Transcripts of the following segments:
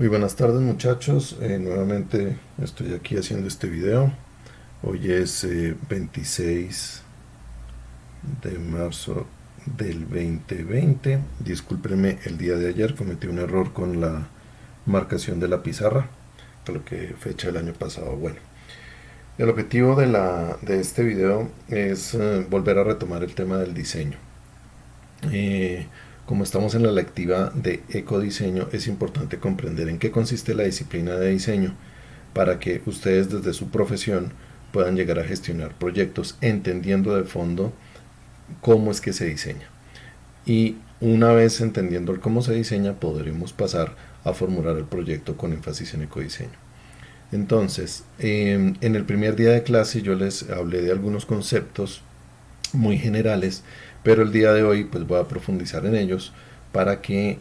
Muy buenas tardes muchachos, nuevamente estoy aquí haciendo este video. Hoy es 26 de marzo del 2020. Discúlpenme, el día de ayer cometí un error con la marcación de la pizarra, creo que fecha del año pasado. Bueno, el objetivo de este video es volver a retomar el tema del diseño. Eh, como estamos en la lectiva de ecodiseño, es importante comprender en qué consiste la disciplina de diseño para que ustedes desde su profesión puedan llegar a gestionar proyectos entendiendo de fondo cómo es que se diseña. Y una vez entendiendo el cómo se diseña, podremos pasar a formular el proyecto con énfasis en ecodiseño. Entonces, en el primer día de clase yo les hablé de algunos conceptos muy generales, pero el día de hoy pues voy a profundizar en ellos para que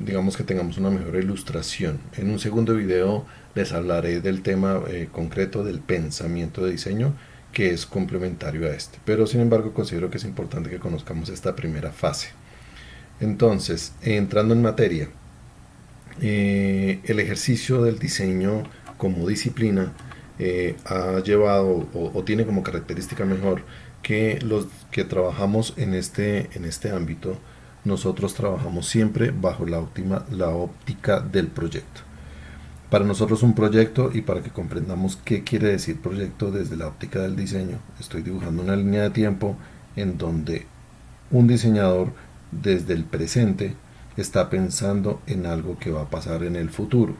digamos que tengamos una mejor ilustración. En un segundo video les hablaré del tema concreto del pensamiento de diseño, que es complementario a este, pero sin embargo considero que es importante que conozcamos esta primera fase. Entonces, entrando en materia, el ejercicio del diseño como disciplina ha llevado o tiene como característica mejor que los que trabajamos en este ámbito, nosotros trabajamos siempre bajo la óptica del proyecto. Para nosotros un proyecto, y para que comprendamos qué quiere decir proyecto desde la óptica del diseño, estoy dibujando una línea de tiempo en donde un diseñador desde el presente está pensando en algo que va a pasar en el futuro.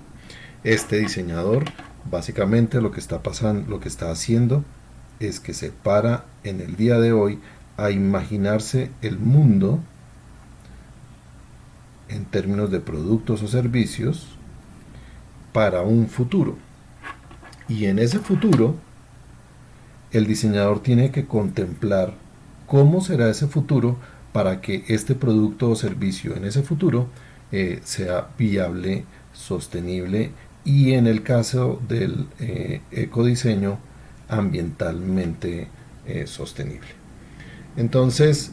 Este diseñador básicamente lo que está pasando, lo que está haciendo es que se para en el día de hoy a imaginarse el mundo en términos de productos o servicios para un futuro. Y en ese futuro, el diseñador tiene que contemplar cómo será ese futuro para que este producto o servicio en ese futuro sea viable, sostenible y en el caso del ecodiseño ambientalmente sostenible. Entonces,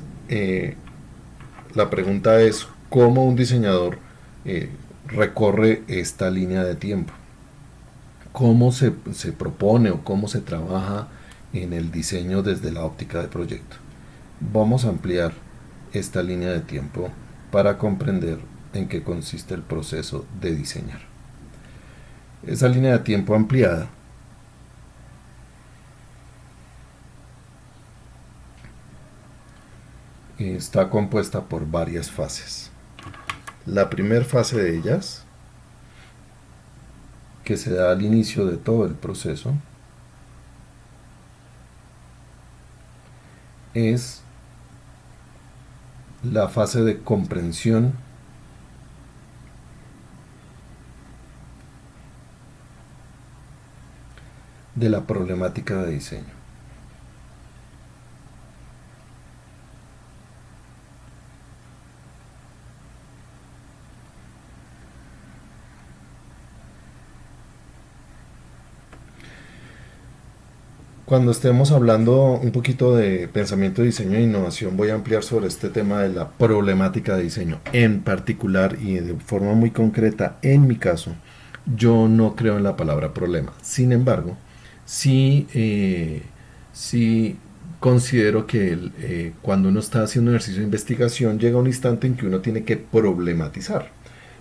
la pregunta es cómo un diseñador recorre esta línea de tiempo, cómo se propone o cómo se trabaja en el diseño desde la óptica de proyecto. Vamos a ampliar esta línea de tiempo para comprender en qué consiste el proceso de diseñar. Esa línea de tiempo ampliada está compuesta por varias fases. La primera fase de ellas, que se da al inicio de todo el proceso, es la fase de comprensión de la problemática de diseño. Cuando estemos hablando un poquito de pensamiento de diseño e innovación, voy a ampliar sobre este tema de la problemática de diseño. En particular y de forma muy concreta, en mi caso, yo no creo en la palabra problema. Sin embargo, sí considero que cuando uno está haciendo un ejercicio de investigación, llega un instante en que uno tiene que problematizar.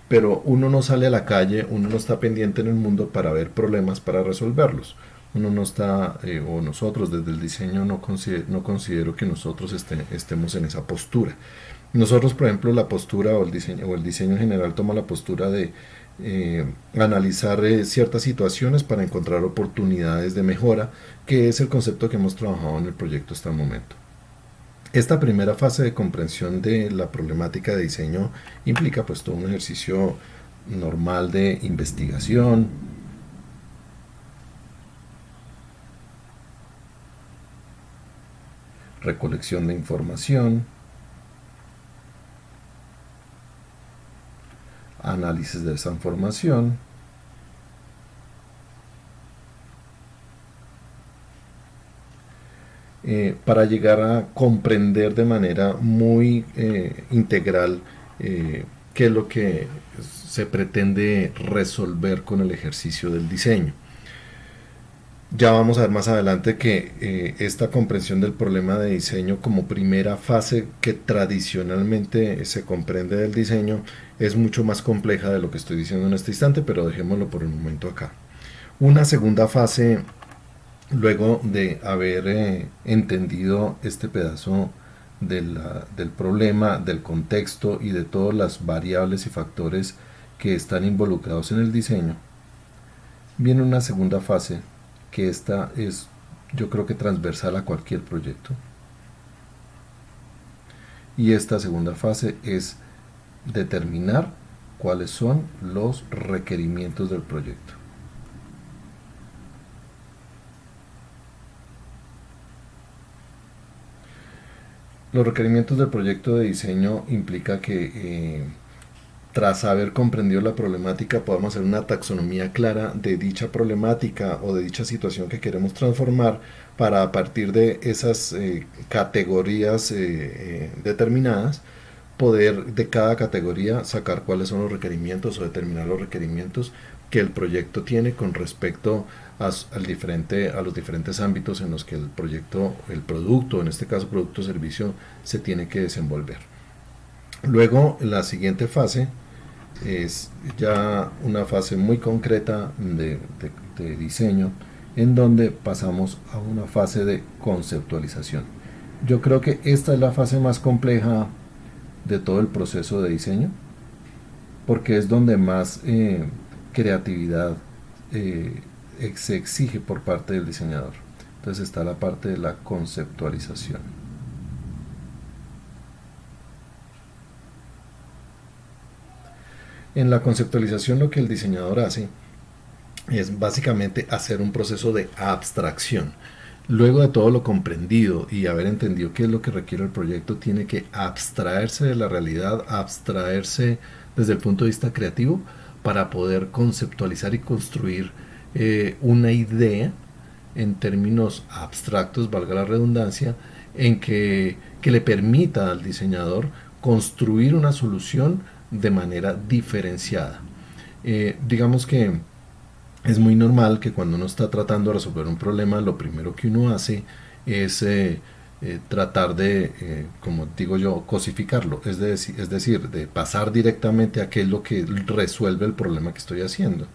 Pero uno no sale a la calle, uno no está pendiente en el mundo para ver problemas, para resolverlos. Uno no está, o nosotros desde el diseño no considero que nosotros estemos en esa postura. Nosotros, por ejemplo, la postura o el diseño en general toma la postura de analizar ciertas situaciones para encontrar oportunidades de mejora, que es el concepto que hemos trabajado en el proyecto hasta el momento. Esta primera fase de comprensión de la problemática de diseño implica pues todo un ejercicio normal de investigación, recolección de información, análisis de esa información, para llegar a comprender de manera muy integral qué es lo que se pretende resolver con el ejercicio del diseño. Ya vamos a ver más adelante que esta comprensión del problema de diseño como primera fase que tradicionalmente se comprende del diseño es mucho más compleja de lo que estoy diciendo en este instante, pero dejémoslo por el momento acá. Una segunda fase, luego de haber entendido este pedazo del problema, del contexto y de todas las variables y factores que están involucrados en el diseño, viene una segunda fase que esta es, yo creo que transversal a cualquier proyecto. Y esta segunda fase es determinar cuáles son los requerimientos del proyecto. Los requerimientos del proyecto de diseño implica que tras haber comprendido la problemática podamos hacer una taxonomía clara de dicha problemática o de dicha situación que queremos transformar para a partir de esas categorías determinadas poder de cada categoría sacar cuáles son los requerimientos o determinar los requerimientos que el proyecto tiene con respecto a los diferentes ámbitos en los que el proyecto, el producto, en este caso producto o servicio, se tiene que desenvolver. Luego la siguiente fase es ya una fase muy concreta de diseño en donde pasamos a una fase de conceptualización. Yo creo que esta es la fase más compleja de todo el proceso de diseño porque es donde más creatividad se exige por parte del diseñador. Entonces está la parte de la conceptualización. En la conceptualización lo que el diseñador hace es básicamente hacer un proceso de abstracción. Luego de todo lo comprendido y haber entendido qué es lo que requiere el proyecto, tiene que abstraerse de la realidad, abstraerse desde el punto de vista creativo para poder conceptualizar y construir una idea en términos abstractos, valga la redundancia, en que le permita al diseñador construir una solución de manera diferenciada. Digamos que es muy normal que cuando uno está tratando de resolver un problema, lo primero que uno hace es tratar de, como digo yo, cosificarlo, es decir, de pasar directamente a qué es lo que resuelve el problema que estoy haciendo.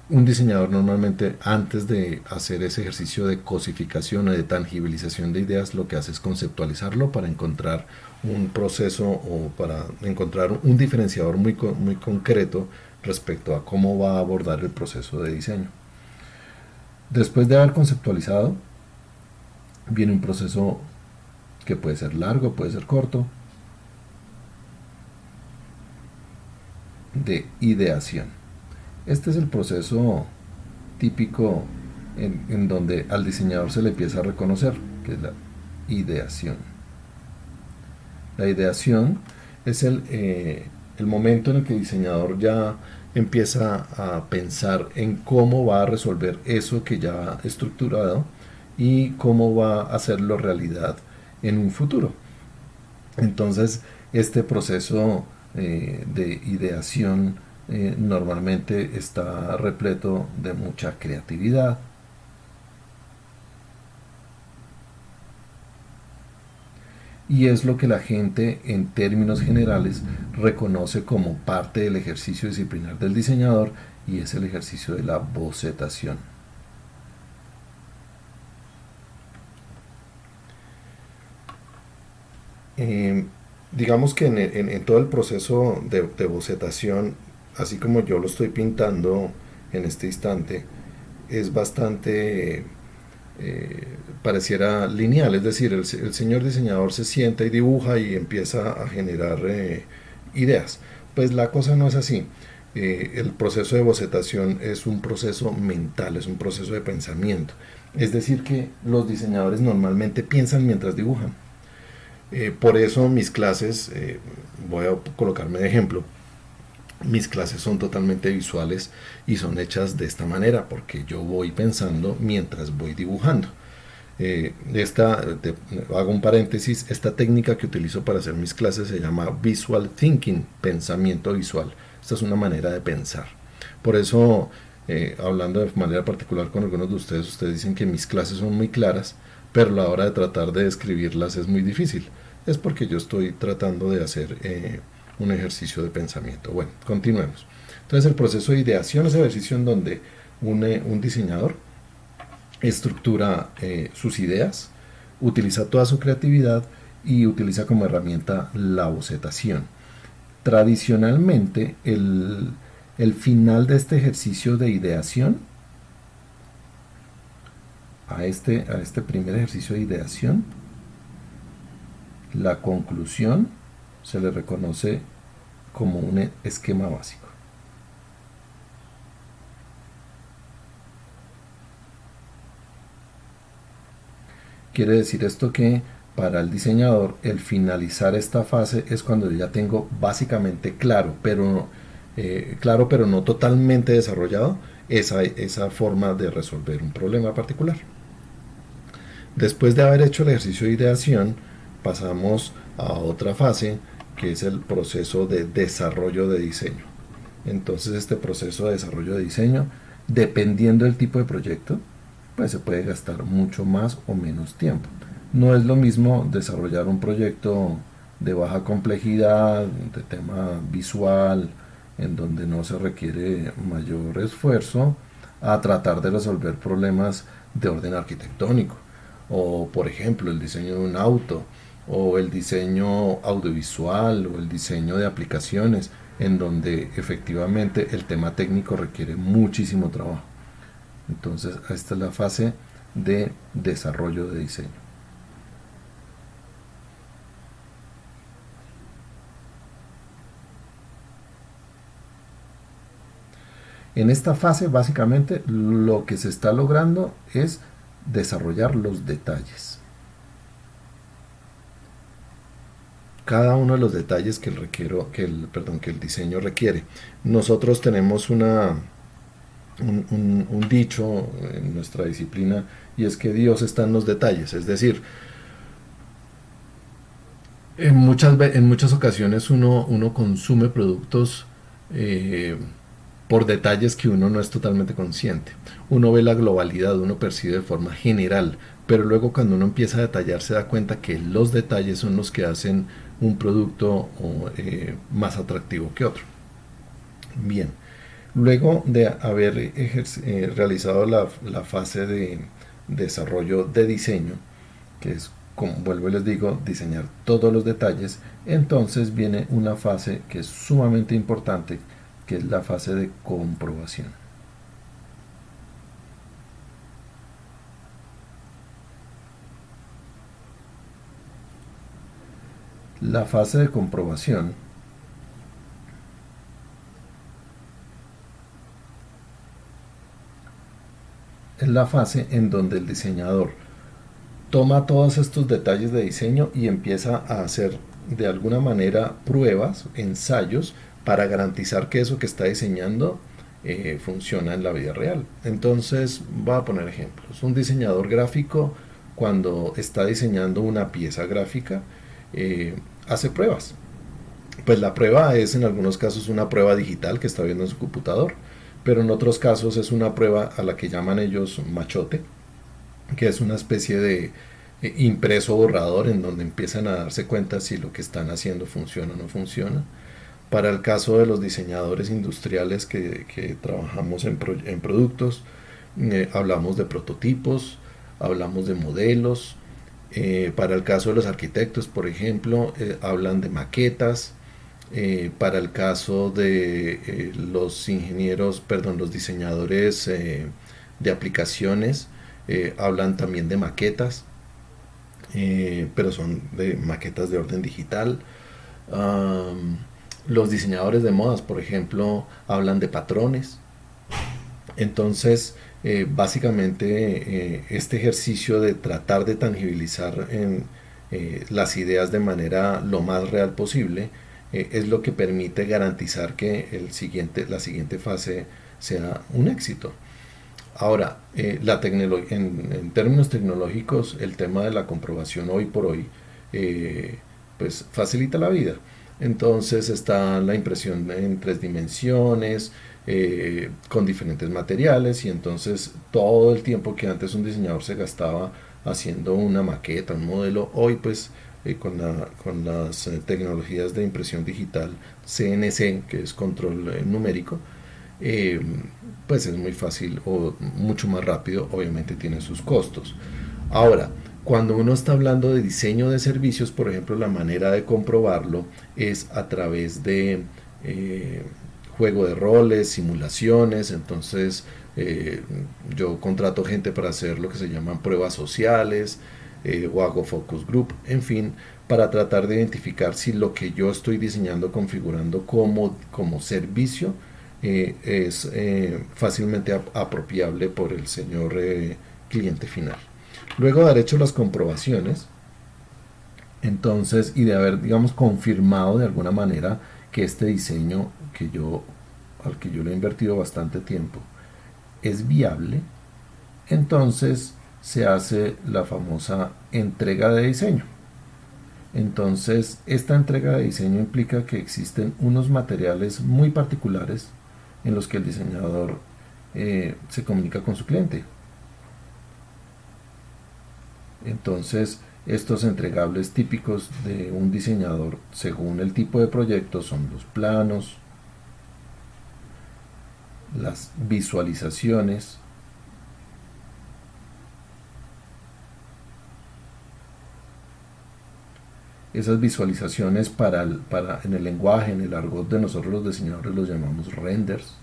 Un diseñador normalmente antes de hacer ese ejercicio de cosificación o de tangibilización de ideas lo que hace es conceptualizarlo para encontrar un proceso o para encontrar un diferenciador muy concreto respecto a cómo va a abordar el proceso de diseño. Después de haber conceptualizado viene un proceso que puede ser largo, puede ser corto, de ideación. Este es el proceso típico en donde al diseñador se le empieza a reconocer, que es la ideación. La ideación es el momento en el que el diseñador ya empieza a pensar en cómo va a resolver eso que ya ha estructurado y cómo va a hacerlo realidad en un futuro. Entonces, este proceso de ideación normalmente está repleto de mucha creatividad. Y es lo que la gente en términos generales reconoce como parte del ejercicio disciplinar del diseñador y es el ejercicio de la bocetación. Digamos que en todo el proceso de bocetación, así como yo lo estoy pintando en este instante, es bastante pareciera lineal, es decir, el señor diseñador se sienta y dibuja y empieza a generar ideas. Pues la cosa no es así. El proceso de bocetación es un proceso mental, es un proceso de pensamiento. Es decir, que los diseñadores normalmente piensan mientras dibujan. Por eso mis clases, voy a colocarme de ejemplo, mis clases son totalmente visuales y son hechas de esta manera porque yo voy pensando mientras voy dibujando. Hago un paréntesis, esta técnica que utilizo para hacer mis clases se llama Visual Thinking, pensamiento visual. Esta es una manera de pensar. Por eso, hablando de manera particular con algunos de ustedes, ustedes dicen que mis clases son muy claras, pero a la hora de tratar de describirlas es muy difícil. Es porque yo estoy tratando de hacer un ejercicio de pensamiento. Bueno, continuemos. Entonces el proceso de ideación es el ejercicio en donde un diseñador estructura sus ideas, utiliza toda su creatividad y utiliza como herramienta la bocetación. Tradicionalmente, el final de este ejercicio de ideación, a este primer ejercicio de ideación, la conclusión se le reconoce como un esquema básico. Quiere decir esto que para el diseñador el finalizar esta fase es cuando yo ya tengo básicamente claro, pero no totalmente desarrollado esa forma de resolver un problema particular. Después de haber hecho el ejercicio de ideación, pasamos a otra fase que es el proceso de desarrollo de diseño. Entonces este proceso de desarrollo de diseño, dependiendo del tipo de proyecto, pues se puede gastar mucho más o menos tiempo. No es lo mismo desarrollar un proyecto de baja complejidad, de tema visual, en donde no se requiere mayor esfuerzo, a tratar de resolver problemas de orden arquitectónico, o por ejemplo el diseño de un auto, o el diseño audiovisual, o el diseño de aplicaciones, en donde efectivamente el tema técnico requiere muchísimo trabajo. Entonces, esta es la fase de desarrollo de diseño. En esta fase, básicamente, lo que se está logrando es desarrollar los detalles. Cada uno de los detalles que el diseño requiere. Nosotros tenemos un dicho en nuestra disciplina, y es que Dios está en los detalles. Es decir, en muchas ocasiones uno consume productos por detalles que uno no es totalmente consciente. Uno ve la globalidad, uno percibe de forma general, pero luego cuando uno empieza a detallar se da cuenta que los detalles son los que hacen un producto más atractivo que otro. Bien, luego de haber realizado la fase de desarrollo de diseño, que es, como vuelvo y les digo, diseñar todos los detalles, entonces viene una fase que es sumamente importante, que es la fase de comprobación. La fase de comprobación es la fase en donde el diseñador toma todos estos detalles de diseño y empieza a hacer de alguna manera pruebas, ensayos, para garantizar que eso que está diseñando funciona en la vida real. Entonces, voy a poner ejemplos. Un diseñador gráfico, cuando está diseñando una pieza gráfica, hace pruebas. Pues la prueba es en algunos casos una prueba digital que está viendo en su computador, pero en otros casos es una prueba a la que llaman ellos machote, que es una especie de impreso borrador en donde empiezan a darse cuenta si lo que están haciendo funciona o no funciona. Para el caso de los diseñadores industriales que trabajamos en productos, hablamos de prototipos, hablamos de modelos. Para el caso de los arquitectos, por ejemplo, hablan de maquetas. Para el caso de los los diseñadores de aplicaciones, hablan también de maquetas, pero son de maquetas de orden digital. Los diseñadores de modas, por ejemplo, hablan de patrones. Entonces, básicamente, este ejercicio de tratar de tangibilizar las ideas de manera lo más real posible es lo que permite garantizar que la siguiente fase sea un éxito. Ahora, en términos tecnológicos, el tema de la comprobación hoy por hoy, pues facilita la vida. Entonces está la impresión en tres dimensiones, con diferentes materiales, y entonces todo el tiempo que antes un diseñador se gastaba haciendo una maqueta, un modelo, hoy pues con las tecnologías de impresión digital CNC, que es control numérico, eh, pues es muy fácil o mucho más rápido, obviamente tiene sus costos. Ahora, cuando uno está hablando de diseño de servicios, por ejemplo, la manera de comprobarlo es a través de eh, juego de roles, simulaciones. Entonces yo contrato gente para hacer lo que se llaman pruebas sociales, o hago focus group, en fin, para tratar de identificar si lo que yo estoy diseñando, configurando como servicio, es fácilmente apropiable por el señor cliente final. Luego de haber hecho las comprobaciones, entonces, y de haber, digamos, confirmado de alguna manera que este diseño al que yo le he invertido bastante tiempo, es viable, entonces se hace la famosa entrega de diseño. Entonces, esta entrega de diseño implica que existen unos materiales muy particulares en los que el diseñador se comunica con su cliente. Entonces, estos entregables típicos de un diseñador, según el tipo de proyecto, son los planos, las visualizaciones, esas visualizaciones en el lenguaje, en el argot de nosotros los diseñadores los llamamos renders.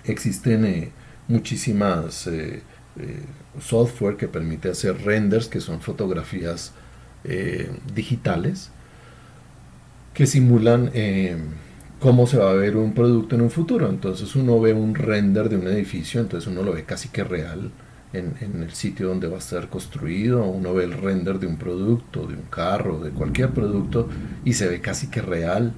Existen muchísimas software que permite hacer renders, que son fotografías digitales que simulan cómo se va a ver un producto en un futuro. Entonces uno ve un render de un edificio, entonces uno lo ve casi que real en el sitio donde va a estar construido. Uno ve el render de un producto, de un carro, de cualquier producto, y se ve casi que real.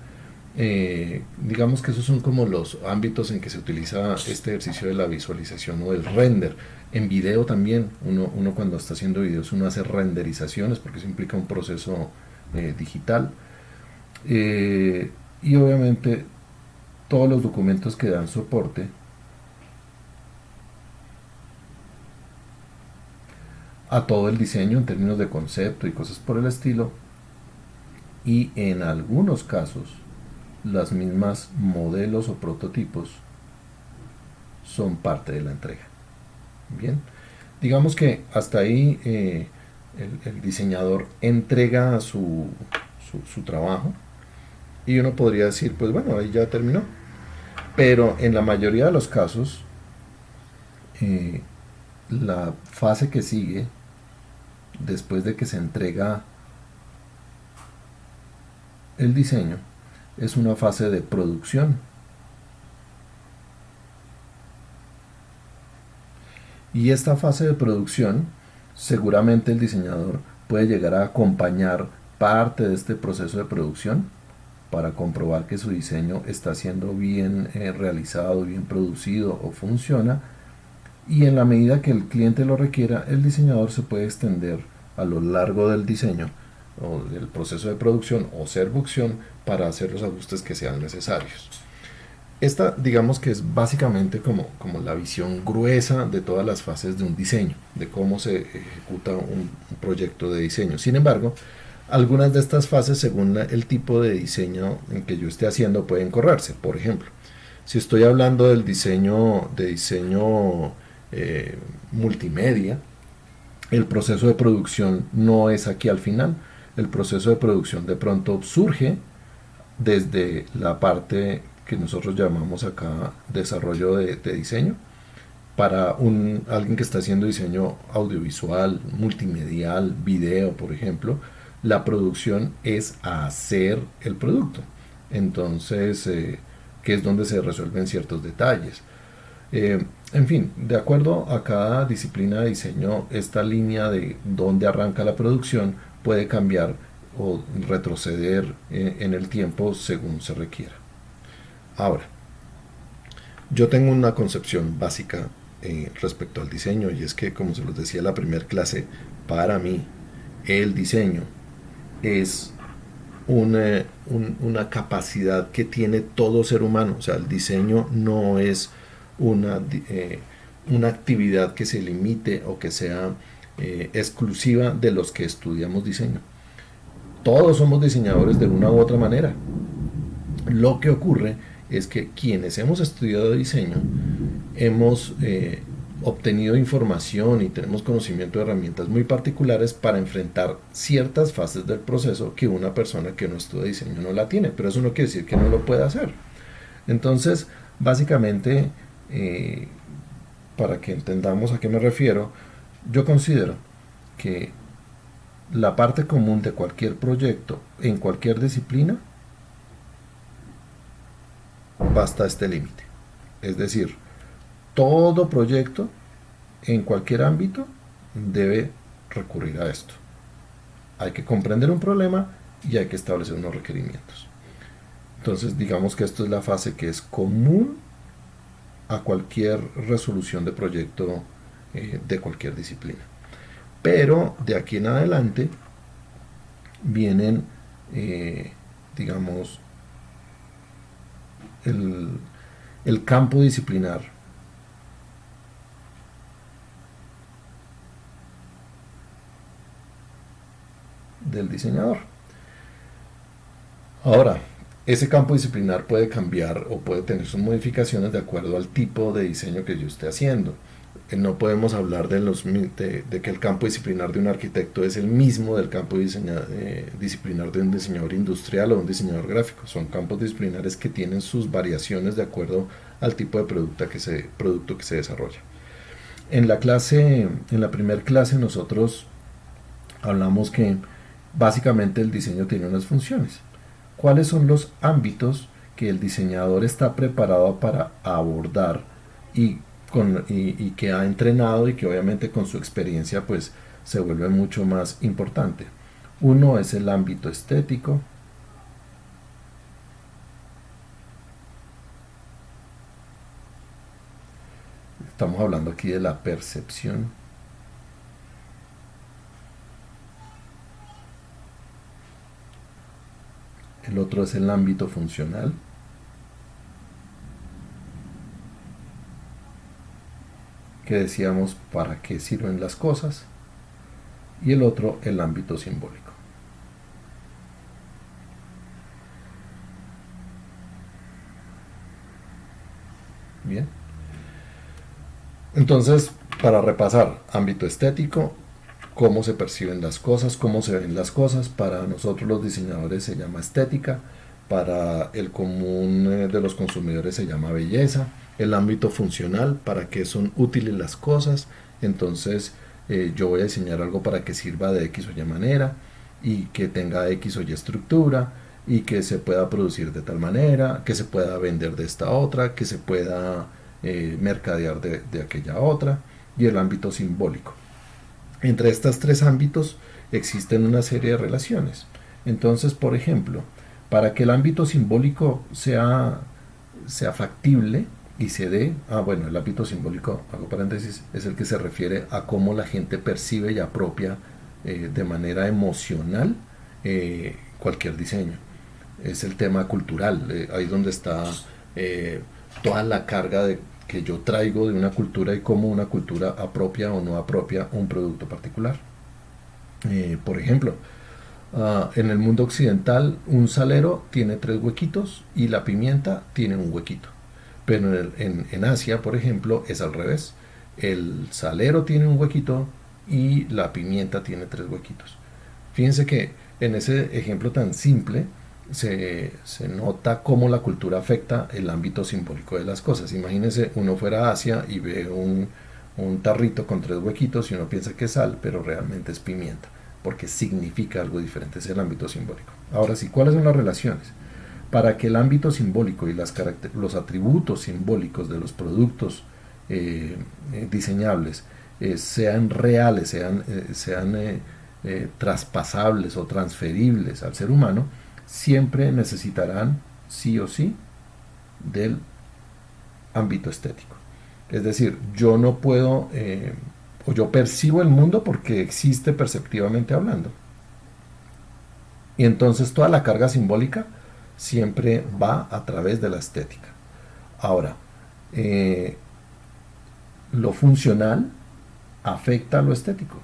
Digamos que esos son como los ámbitos en que se utiliza este ejercicio de la visualización o del render. En video también, uno cuando está haciendo videos, uno hace renderizaciones porque eso implica un proceso digital. Y obviamente todos los documentos que dan soporte a todo el diseño en términos de concepto y cosas por el estilo, y en algunos casos las mismas modelos o prototipos son parte de la entrega. Bien, digamos que hasta ahí el diseñador entrega su trabajo, y uno podría decir, pues bueno, ahí ya terminó. Pero en la mayoría de los casos, eh, la fase que sigue después de que se entrega el diseño es una fase de producción. Y esta fase de producción, seguramente el diseñador puede llegar a acompañar parte de este proceso de producción para comprobar que su diseño está siendo bien realizado, bien producido o funciona. Y en la medida que el cliente lo requiera, el diseñador se puede extender a lo largo del diseño o del proceso de producción o servicción para hacer los ajustes que sean necesarios. Esta, digamos que es básicamente como la visión gruesa de todas las fases de un diseño, de cómo se ejecuta un proyecto de diseño. Sin embargo, algunas de estas fases, según el tipo de diseño en que yo esté haciendo, pueden correrse. Por ejemplo, si estoy hablando del diseño multimedia, el proceso de producción no es aquí al final. El proceso de producción de pronto surge desde la parte que nosotros llamamos acá desarrollo de diseño. Para alguien que está haciendo diseño audiovisual, multimedial, video, por ejemplo, la producción es hacer el producto. Entonces, que es donde se resuelven ciertos detalles. En fin, de acuerdo a cada disciplina de diseño, esta línea de dónde arranca la producción puede cambiar o retroceder en el tiempo según se requiera. Ahora, Yo tengo una concepción básica respecto al diseño, y es que, como se los decía en la primera clase, para mí el diseño es una capacidad que tiene todo ser humano. O sea, el diseño no es una, una actividad que se limite o que sea exclusiva de los que estudiamos diseño. Todos somos diseñadores de una u otra manera. Lo que ocurre es que quienes hemos estudiado diseño hemos obtenido información y tenemos conocimiento de herramientas muy particulares para enfrentar ciertas fases del proceso que una persona que no estudia diseño no la tiene, pero eso no quiere decir que no lo pueda hacer. Entonces, básicamente, para que entendamos a qué me refiero, yo considero que la parte común de cualquier proyecto en cualquier disciplina va hasta este límite. Es decir, todo proyecto en cualquier ámbito debe recurrir a esto. Hay que comprender un problema y hay que establecer unos requerimientos. Entonces, digamos que esto es la fase que es común a cualquier resolución de proyecto de cualquier disciplina. Pero de aquí en adelante vienen, digamos, el campo disciplinar del diseñador. Ahora, ese campo disciplinar puede cambiar o puede tener sus modificaciones de acuerdo al tipo de diseño que yo esté haciendo. No podemos hablar de que el campo disciplinar de un arquitecto es el mismo del campo disciplinar de un diseñador industrial o un diseñador gráfico. Son campos disciplinares que tienen sus variaciones de acuerdo al tipo de producto que se desarrolla. En la primera clase nosotros hablamos que básicamente el diseño tiene unas funciones. ¿Cuáles son los ámbitos que el diseñador está preparado para abordar y que ha entrenado y que obviamente con su experiencia pues se vuelve mucho más importante? Uno es el ámbito estético. Estamos hablando aquí de la percepción. El otro es el ámbito funcional. Que decíamos para qué sirven las cosas. Y el otro, el ámbito simbólico. Bien. Entonces, para repasar, ámbito estético, cómo se perciben las cosas, cómo se ven las cosas. Para nosotros los diseñadores se llama estética, para el común de los consumidores se llama belleza. El ámbito funcional, para qué son útiles las cosas. Entonces yo voy a diseñar algo para que sirva de X o Y manera y que tenga X o Y estructura y que se pueda producir de tal manera, que se pueda vender de esta otra, que se pueda mercadear de aquella otra. Y el ámbito simbólico. Entre estos tres ámbitos existen una serie de relaciones. Entonces, por ejemplo, para que el ámbito simbólico sea factible y se dé, bueno, el ámbito simbólico, hago paréntesis, es el que se refiere a cómo la gente percibe y apropia de manera emocional cualquier diseño. Es el tema cultural, ahí donde está toda la carga que yo traigo de una cultura y cómo una cultura apropia o no apropia un producto particular. Por ejemplo, en el mundo occidental un salero tiene 3 huequitos y la pimienta tiene un huequito. Pero en Asia, por ejemplo, es al revés. El salero tiene un huequito y la pimienta tiene 3 huequitos. Fíjense que en ese ejemplo tan simple se nota cómo la cultura afecta el ámbito simbólico de las cosas. Imagínense, uno fuera a Asia y ve un tarrito con 3 huequitos y uno piensa que es sal, pero realmente es pimienta, porque significa algo diferente, es el ámbito simbólico. Ahora sí, ¿cuáles son las relaciones? Para que el ámbito simbólico y los atributos simbólicos de los productos diseñables sean reales, sean traspasables o transferibles al ser humano, siempre necesitarán sí o sí del ámbito estético. Es decir, yo no puedo, o yo percibo el mundo porque existe perceptivamente hablando. Y entonces toda la carga simbólica siempre va a través de la estética. Ahora, lo funcional afecta a lo estético,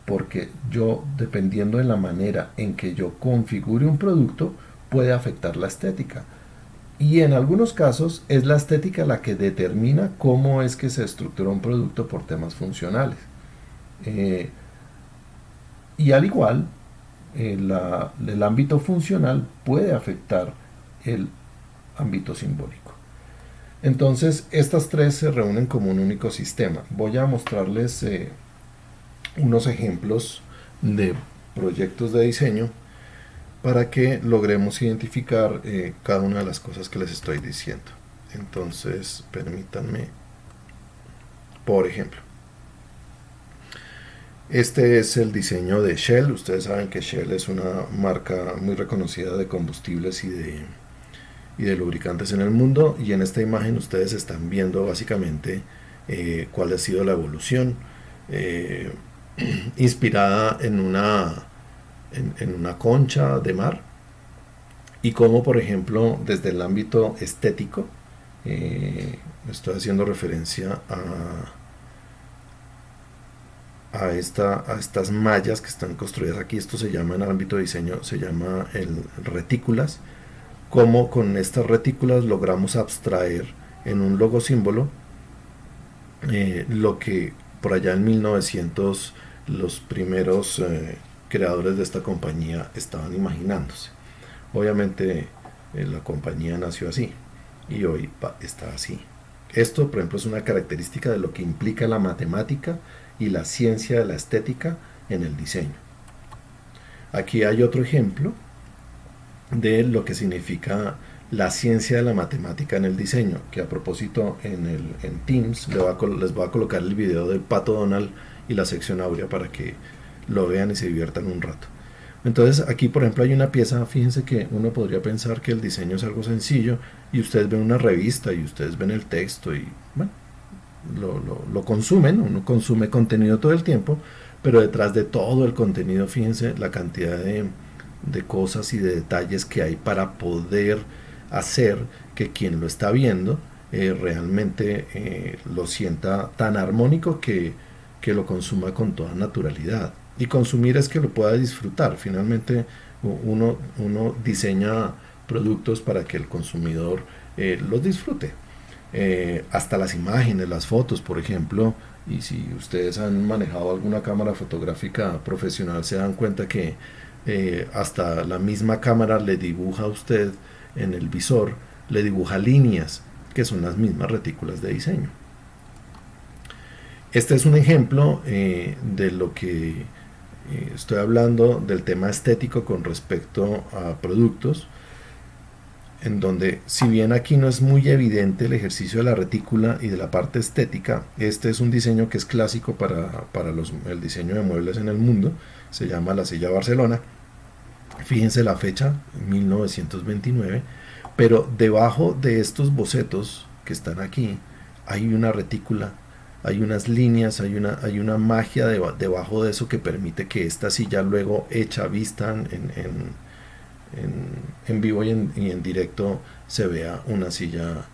porque yo, dependiendo de la manera en que yo configure un producto, puede afectar la estética. Y en algunos casos es la estética la que determina cómo es que se estructura un producto por temas funcionales. Eh, y al igual, el ámbito funcional puede afectar el ámbito simbólico. Entonces, estas tres se reúnen como un único sistema. Voy a mostrarles unos ejemplos de proyectos de diseño para que logremos identificar cada una de las cosas que les estoy diciendo. Entonces, permítanme, por ejemplo, este es el diseño de Shell. Ustedes saben que Shell es una marca muy reconocida de combustibles y de lubricantes en el mundo, y en esta imagen ustedes están viendo básicamente cuál ha sido la evolución inspirada en una concha de mar, y cómo, por ejemplo, desde el ámbito estético, estoy haciendo referencia a estas mallas que están construidas aquí. Esto se llama, en el ámbito de diseño, se llama retículas. Cómo con estas retículas logramos abstraer en un logo símbolo lo que por allá en 1900 los primeros creadores de esta compañía estaban imaginándose. Obviamente la compañía nació así y hoy está así. Esto, por ejemplo, es una característica de lo que implica la matemática y la ciencia de la estética en el diseño. Aquí hay otro ejemplo de lo que significa la ciencia de la matemática en el diseño, que a propósito en Teams les voy a colocar el video del Pato Donald y la sección áurea para que lo vean y se diviertan un rato. Entonces aquí, por ejemplo, hay una pieza. Fíjense que uno podría pensar que el diseño es algo sencillo, y ustedes ven una revista y ustedes ven el texto y bueno, lo consumen. Uno consume contenido todo el tiempo, pero detrás de todo el contenido, fíjense la cantidad de cosas y de detalles que hay para poder hacer que quien lo está viendo realmente lo sienta tan armónico que lo consuma con toda naturalidad. Y consumir es que lo pueda disfrutar. Finalmente uno diseña productos para que el consumidor los disfrute. Hasta las imágenes, las fotos, por ejemplo, y si ustedes han manejado alguna cámara fotográfica profesional, se dan cuenta que hasta la misma cámara le dibuja a usted en el visor, le dibuja líneas que son las mismas retículas de diseño. Este es un ejemplo de lo que estoy hablando, del tema estético con respecto a productos, en donde, si bien aquí no es muy evidente el ejercicio de la retícula y de la parte estética, este es un diseño que es clásico para el diseño de muebles en el mundo. Se llama la silla Barcelona. Fíjense la fecha, 1929, pero debajo de estos bocetos que están aquí hay una retícula, hay unas líneas, hay una magia debajo de eso que permite que esta silla, luego hecha, vista en vivo y en directo, se vea una silla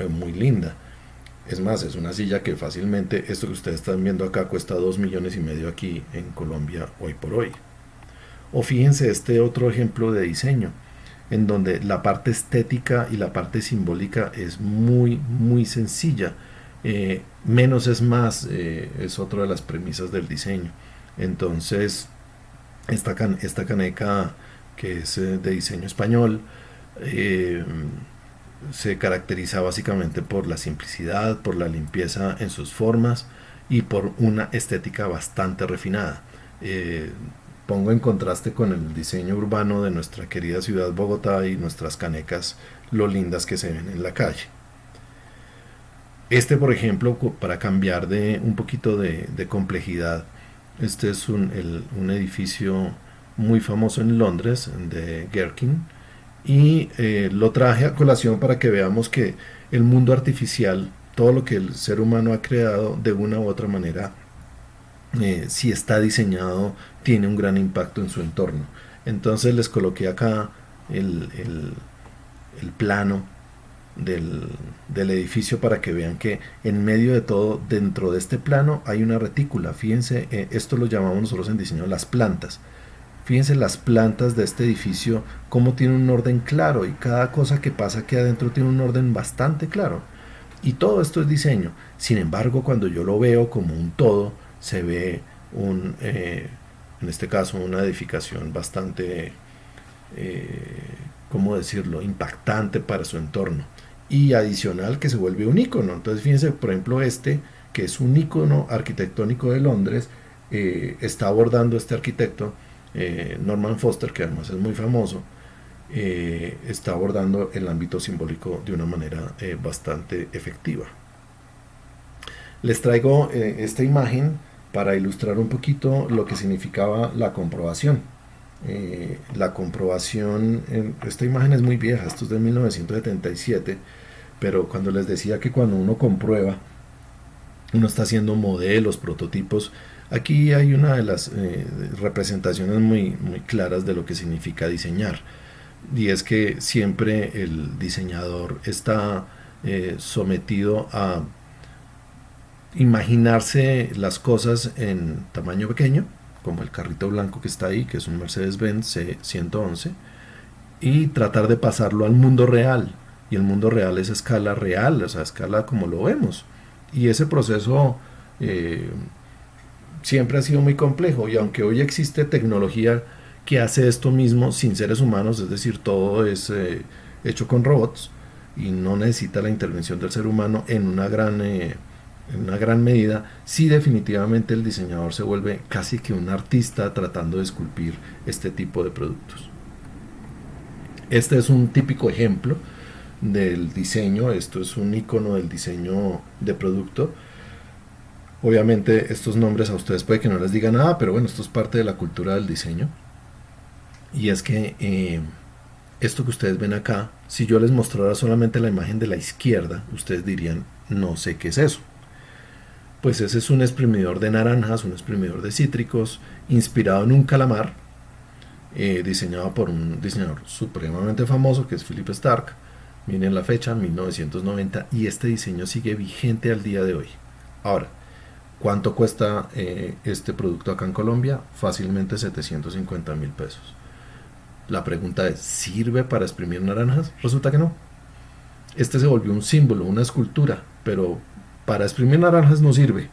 muy linda. Es más, es una silla que fácilmente, esto que ustedes están viendo acá, cuesta 2,5 millones aquí en Colombia hoy por hoy. O fíjense este otro ejemplo de diseño, en donde la parte estética y la parte simbólica es muy, muy sencilla. Menos es más, es otra de las premisas del diseño. Entonces, esta caneca, que es de diseño español, se caracteriza básicamente por la simplicidad, por la limpieza en sus formas y por una estética bastante refinada. Pongo en contraste con el diseño urbano de nuestra querida ciudad Bogotá y nuestras canecas, lo lindas que se ven en la calle. Este, por ejemplo, para cambiar un poquito de complejidad, este es un edificio muy famoso en Londres, de Gherkin, y lo traje a colación para que veamos que el mundo artificial, todo lo que el ser humano ha creado de una u otra manera, si está diseñado, tiene un gran impacto en su entorno. Entonces les coloqué acá el plano del edificio para que vean que en medio de todo, dentro de este plano, hay una retícula. Fíjense, esto lo llamamos nosotros en diseño las plantas. Fíjense las plantas de este edificio, cómo tiene un orden claro, y cada cosa que pasa aquí adentro tiene un orden bastante claro. Y todo esto es diseño. Sin embargo, cuando yo lo veo como un todo, se ve en este caso, una edificación bastante, ¿cómo decirlo?, impactante para su entorno. Y adicional, que se vuelve un icono. Entonces, fíjense, por ejemplo, este, que es un icono arquitectónico de Londres, está abordando este arquitecto, Norman Foster, que además es muy famoso, está abordando el ámbito simbólico de una manera bastante efectiva. Les traigo esta imagen para ilustrar un poquito lo que significaba la comprobación. La comprobación, esta imagen es muy vieja, esto es de 1977, pero cuando les decía que cuando uno comprueba, uno está haciendo modelos, prototipos, aquí hay una de las representaciones muy claras de lo que significa diseñar. Y es que siempre el diseñador está sometido a imaginarse las cosas en tamaño pequeño, como el carrito blanco que está ahí, que es un Mercedes-Benz C111, y tratar de pasarlo al mundo real. Y el mundo real es escala real, o sea, escala como lo vemos. Y ese proceso siempre ha sido muy complejo, y aunque hoy existe tecnología que hace esto mismo sin seres humanos, es decir, todo es hecho con robots y no necesita la intervención del ser humano en una gran medida, sí, definitivamente el diseñador se vuelve casi que un artista tratando de esculpir este tipo de productos. Este es un típico ejemplo del diseño, esto es un icono del diseño de producto. Obviamente estos nombres a ustedes puede que no les digan nada, pero bueno, esto es parte de la cultura del diseño. Y es que esto que ustedes ven acá, si yo les mostrara solamente la imagen de la izquierda, ustedes dirían, no sé qué es eso. Pues ese es un exprimidor de naranjas, un exprimidor de cítricos, inspirado en un calamar, diseñado por un diseñador supremamente famoso que es Philip Stark. Miren la fecha, 1990, y este diseño sigue vigente al día de hoy. Ahora, ¿cuánto cuesta este producto acá en Colombia? Fácilmente 750.000 pesos. La pregunta es, ¿sirve para exprimir naranjas? Resulta que no. Este se volvió un símbolo, una escultura, pero para exprimir naranjas no sirve.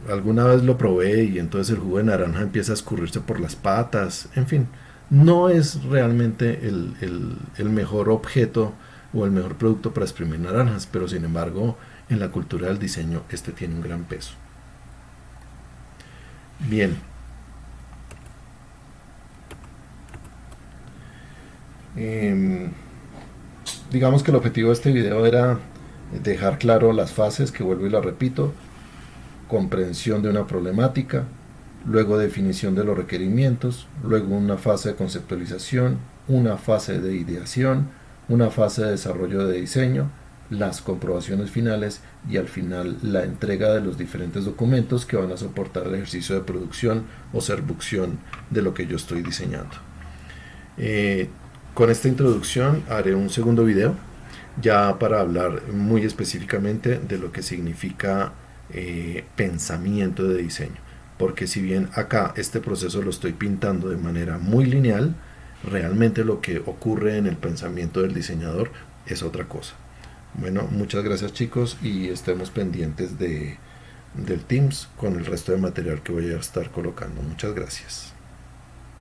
Alguna vez lo probé y entonces el jugo de naranja empieza a escurrirse por las patas, en fin. No es realmente el mejor objeto o el mejor producto para exprimir naranjas, pero sin embargo en la cultura del diseño este tiene un gran peso. Bien, digamos que el objetivo de este video era dejar claro las fases, que vuelvo y la repito: comprensión de una problemática, luego definición de los requerimientos, luego una fase de conceptualización, una fase de ideación, una fase de desarrollo de diseño, las comprobaciones finales y al final la entrega de los diferentes documentos que van a soportar el ejercicio de producción o servucción de lo que yo estoy diseñando. Con esta introducción haré un segundo video ya para hablar muy específicamente de lo que significa pensamiento de diseño, porque si bien acá este proceso lo estoy pintando de manera muy lineal, realmente lo que ocurre en el pensamiento del diseñador es otra cosa. Bueno, muchas gracias chicos, y estemos pendientes del Teams con el resto de material que voy a estar colocando. Muchas gracias.